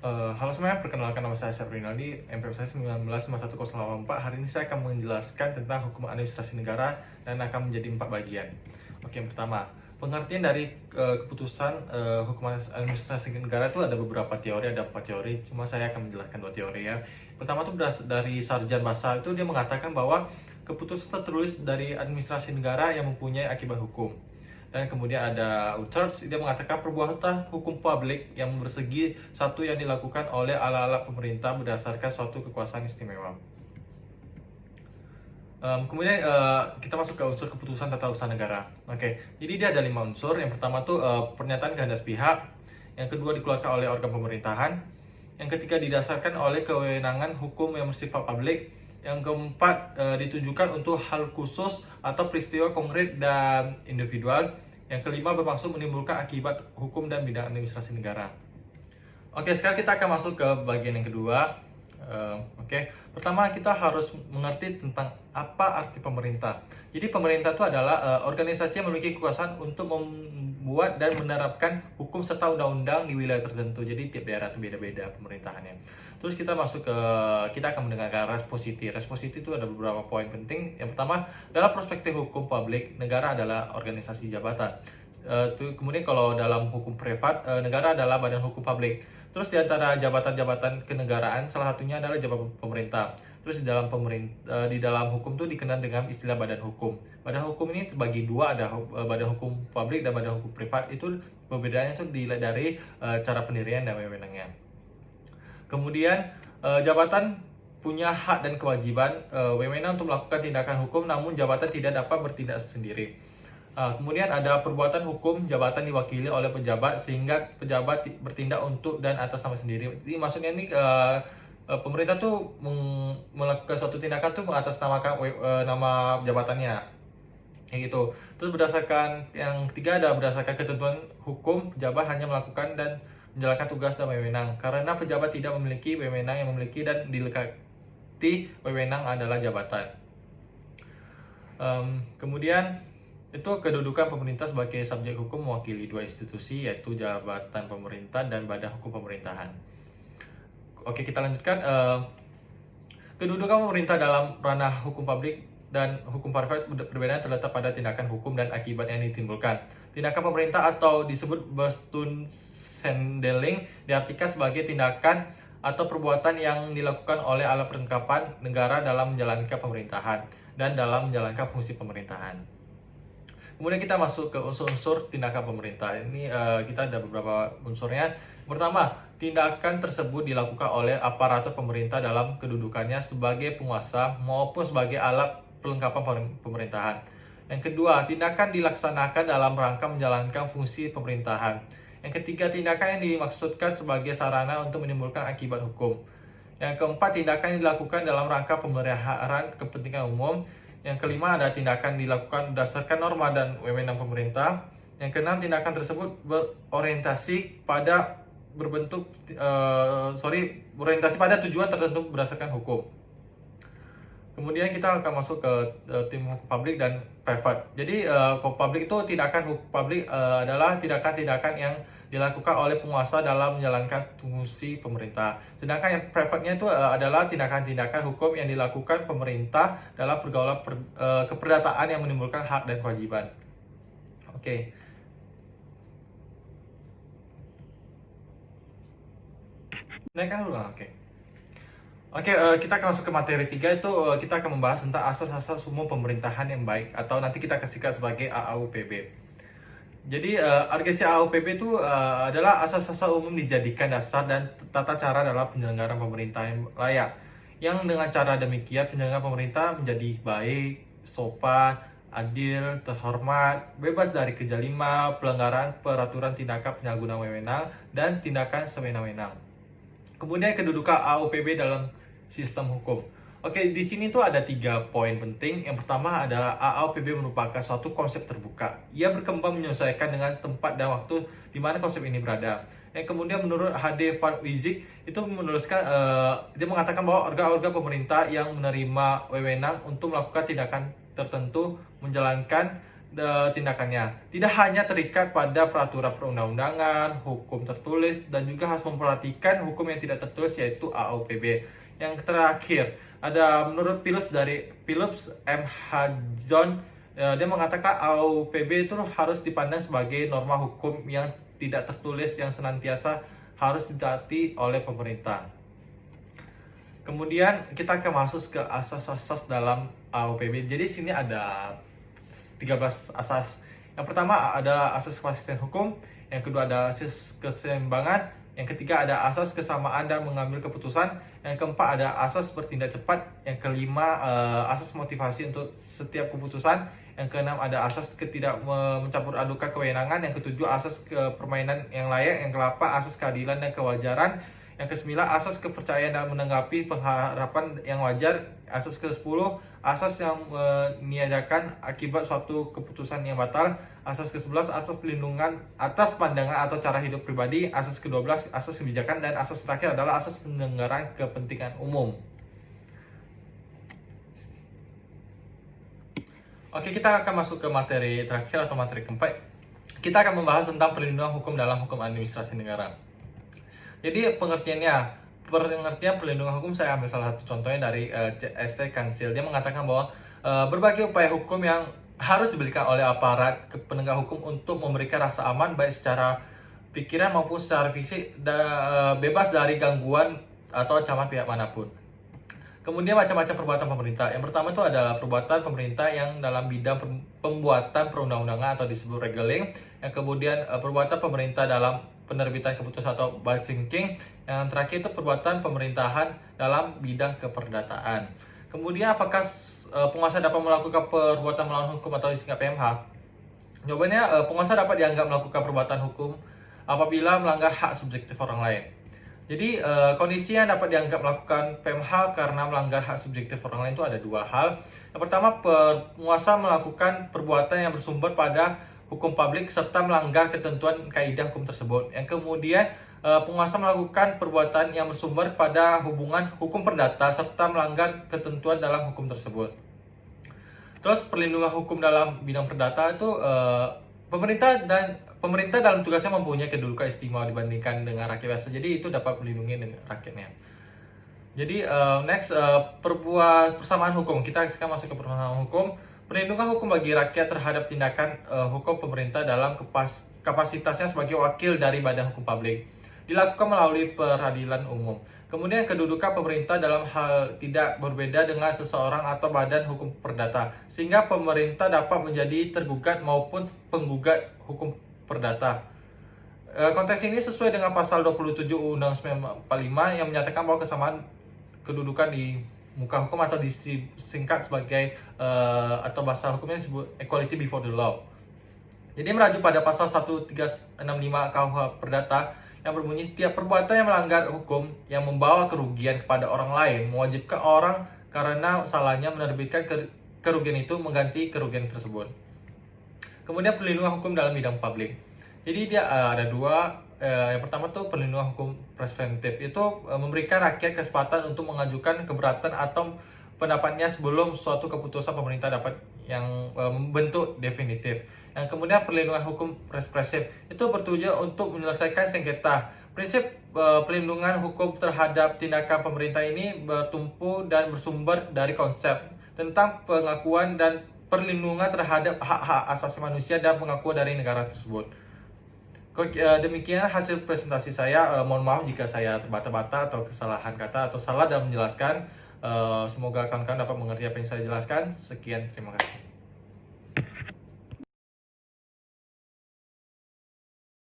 Halo semuanya, perkenalkan nama saya Syafri Rinaldi, NPM saya 195104. Hari ini saya akan menjelaskan tentang hukum administrasi negara dan akan menjadi 4 bagian. Oke, yang pertama, pengertian dari keputusan hukum administrasi negara itu ada beberapa teori, ada 4 teori, cuma saya akan menjelaskan 2 teori ya. Pertama itu dari Sarjan Basa, itu dia mengatakan bahwa keputusan tertulis dari administrasi negara yang mempunyai akibat hukum. Dan kemudian ada Uchards, dia mengatakan perbuatan hukum publik yang bersegi satu yang dilakukan oleh alat-alat pemerintah berdasarkan suatu kekuasaan istimewa. Kemudian kita masuk ke unsur keputusan tata usaha negara. Oke, jadi dia ada 5 unsur. Yang pertama tuh pernyataan kehendak pihak. Yang kedua dikeluarkan oleh organ pemerintahan. Yang ketiga didasarkan oleh kewenangan hukum yang bersifat publik. Yang keempat ditujukan untuk hal khusus atau peristiwa konkret dan individual. Yang kelima bermaksud menimbulkan akibat hukum dan bidang administrasi negara. Oke, sekarang kita akan masuk ke bagian yang kedua. Oke, pertama kita harus mengerti tentang apa arti pemerintah. Jadi pemerintah itu adalah organisasi yang memiliki kekuasaan untuk membuat dan menerapkan hukum serta undang-undang di wilayah tertentu. Jadi tiap daerah itu beda-beda pemerintahannya. Terus kita akan mendengarkan respositi. Respositi itu ada beberapa poin penting. Yang pertama, dalam perspektif hukum publik, negara adalah organisasi jabatan. Kemudian kalau dalam hukum privat, negara adalah badan hukum publik. Terus di antara jabatan-jabatan kenegaraan, salah satunya adalah jabatan pemerintah. Terus di dalam hukum itu dikenal dengan istilah badan hukum. Badan hukum ini terbagi dua, ada badan hukum publik dan badan hukum privat. Itu perbedaannya itu dilihat dari cara pendirian dan wewenangnya. Kemudian jabatan punya hak dan kewajiban wewenang untuk melakukan tindakan hukum, namun jabatan tidak dapat bertindak sendiri. Kemudian ada perbuatan hukum, jabatan diwakili oleh pejabat sehingga pejabat bertindak untuk dan atas nama sendiri. Jadi maksudnya ini pemerintah tuh melakukan suatu tindakan tuh mengatasnamakan nama jabatannya, kayak gitu. Terus berdasarkan yang ketiga ada berdasarkan ketentuan hukum, pejabat hanya melakukan dan menjalankan tugas dan wewenang. Karena pejabat tidak memiliki wewenang, yang memiliki dan dilekati wewenang adalah jabatan. Kemudian itu kedudukan pemerintah sebagai subjek hukum mewakili dua institusi, yaitu jabatan pemerintah dan badan hukum pemerintahan. Oke, kita lanjutkan. Kedudukan pemerintah dalam ranah hukum publik dan hukum privat perbedaan terletak pada tindakan hukum dan akibat yang ditimbulkan. Tindakan pemerintah atau disebut Bestunshandeling diartikan sebagai tindakan atau perbuatan yang dilakukan oleh alat perlengkapan negara dalam menjalankan pemerintahan dan dalam menjalankan fungsi pemerintahan. Kemudian kita masuk ke unsur-unsur tindakan pemerintah. Ini kita ada beberapa unsurnya. Pertama, tindakan tersebut dilakukan oleh aparatur pemerintah dalam kedudukannya sebagai penguasa maupun sebagai alat perlengkapan pemerintahan. Yang kedua, tindakan dilaksanakan dalam rangka menjalankan fungsi pemerintahan. Yang ketiga, tindakan yang dimaksudkan sebagai sarana untuk menimbulkan akibat hukum. Yang keempat, tindakan yang dilakukan dalam rangka pemeliharaan kepentingan umum. Yang kelima, ada tindakan dilakukan berdasarkan norma dan wewenang pemerintah. Yang keenam, tindakan tersebut berorientasi pada berorientasi pada tujuan tertentu berdasarkan hukum. Kemudian kita akan masuk ke tim hukum publik dan privat. Jadi hukum publik itu tindakan hukum publik adalah tindakan-tindakan yang dilakukan oleh penguasa dalam menjalankan fungsi pemerintah. Sedangkan yang privatnya itu adalah tindakan-tindakan hukum yang dilakukan pemerintah dalam pergaulan keperdataan yang menimbulkan hak dan kewajiban. Oke. Naikkan dulu, oke. Oke, kita akan masuk ke materi 3, itu kita akan membahas tentang asas-asas umum pemerintahan yang baik, atau nanti kita kasihkan sebagai AAUPB. Jadi RGC AAUPB itu adalah asas-asas umum dijadikan dasar dan tata cara dalam penyelenggaraan pemerintahan yang layak. Yang dengan cara demikian penyelenggaraan pemerintah menjadi baik, sopan, adil, terhormat, bebas dari kejaliman, pelanggaran peraturan tindakan penyalahgunaan wewenang, dan tindakan sewenang-wenang. Kemudian kedudukan AAUPB dalam sistem hukum. Oke, di sini tuh ada 3 poin penting. Yang pertama adalah AAUPB merupakan suatu konsep terbuka. Ia berkembang menyesuaikan dengan tempat dan waktu di mana konsep ini berada. Yang kemudian menurut H.D. van Wijik itu menuliskan, dia mengatakan bahwa organ-organ pemerintah yang menerima wewenang untuk melakukan tindakan tertentu menjalankan tindakannya. Tidak hanya terikat pada peraturan perundang-undangan, hukum tertulis, dan juga harus memperhatikan hukum yang tidak tertulis, yaitu AUPB. Yang terakhir, ada menurut Philips M. John, dia mengatakan AUPB itu harus dipandang sebagai norma hukum yang tidak tertulis yang senantiasa harus ditaati oleh pemerintah. Kemudian kita akan masuk ke asas-asas dalam AUPB. Jadi sini ada 13 asas. Yang pertama ada asas konsisten hukum, yang kedua ada asas keseimbangan, yang ketiga ada asas kesamaan dan mengambil keputusan, yang keempat ada asas bertindak cepat, yang kelima asas motivasi untuk setiap keputusan, yang keenam ada asas ketidak mencampur adukan kewenangan, yang ketujuh asas permainan yang layak, yang kedelapan asas keadilan dan kewajaran, yang kesembilan asas kepercayaan dan menanggapi pengharapan yang wajar, asas ke-10 asas yang meniadakan akibat suatu keputusan yang batal, asas ke-11 asas pelindungan atas pandangan atau cara hidup pribadi, asas ke-12 asas kebijakan, dan asas terakhir adalah asas penyelenggaraan kepentingan umum. Oke, kita akan masuk ke materi terakhir atau materi keempat. Kita akan membahas tentang perlindungan hukum dalam hukum administrasi negara. Jadi pengertian perlindungan hukum, saya ambil salah satu contohnya dari CST Kansil. Dia mengatakan bahwa berbagai upaya hukum yang harus diberikan oleh aparat penegak hukum untuk memberikan rasa aman baik secara pikiran maupun secara fisik, bebas dari gangguan atau ancaman pihak manapun. Kemudian macam-macam perbuatan pemerintah. Yang pertama itu adalah perbuatan pemerintah yang dalam bidang pembuatan perundang-undangan atau disebut regeling. Yang kemudian perbuatan pemerintah dalam penerbitan keputusan atau banking. Yang terakhir itu perbuatan pemerintahan dalam bidang keperdataan. Kemudian apakah penguasa dapat melakukan perbuatan melawan hukum atau disingkat PMH? Jawabannya, penguasa dapat dianggap melakukan perbuatan hukum apabila melanggar hak subjektif orang lain. Jadi kondisi yang dapat dianggap melakukan PMH karena melanggar hak subjektif orang lain itu ada dua hal. Yang pertama, penguasa melakukan perbuatan yang bersumber pada hukum publik serta melanggar ketentuan kaidah hukum tersebut. Yang kemudian penguasa melakukan perbuatan yang bersumber pada hubungan hukum perdata serta melanggar ketentuan dalam hukum tersebut. Terus perlindungan hukum dalam bidang perdata itu pemerintah dalam tugasnya mempunyai kedudukan istimewa dibandingkan dengan rakyat biasa. Jadi itu dapat melindungi dengan rakyatnya. Jadi persamaan hukum. Kita sekarang masuk ke persamaan hukum. Perlindungan hukum bagi rakyat terhadap tindakan hukum pemerintah dalam kapasitasnya sebagai wakil dari badan hukum publik dilakukan melalui peradilan umum. Kemudian kedudukan pemerintah dalam hal tidak berbeda dengan seseorang atau badan hukum perdata, sehingga pemerintah dapat menjadi tergugat maupun penggugat hukum perdata. Konteks ini sesuai dengan pasal 27 Undang-Undang 1945 yang menyatakan bahwa kesamaan kedudukan di muka hukum atau disingkat sebagai atau bahasa hukumnya disebut equality before the law. Jadi merujuk pada pasal 1365 KUH Perdata yang berbunyi setiap perbuatan yang melanggar hukum yang membawa kerugian kepada orang lain mewajibkan orang karena salahnya menerbitkan kerugian itu mengganti kerugian tersebut. Kemudian perlindungan hukum dalam bidang publik. Jadi dia ada dua. Yang pertama tuh perlindungan hukum preventif, itu memberikan rakyat kesempatan untuk mengajukan keberatan atau pendapatnya sebelum suatu keputusan pemerintah dapat yang membentuk definitif. Yang kemudian perlindungan hukum represif itu bertujuan untuk menyelesaikan sengketa. Prinsip perlindungan hukum terhadap tindakan pemerintah ini bertumpu dan bersumber dari konsep tentang pengakuan dan perlindungan terhadap hak-hak asasi manusia dan pengakuan dari negara tersebut. Demikian hasil presentasi saya. Mohon maaf jika saya terbata-bata atau kesalahan kata atau salah dalam menjelaskan. Semoga kawan-kawan dapat mengerti apa yang saya jelaskan. Sekian, terima kasih.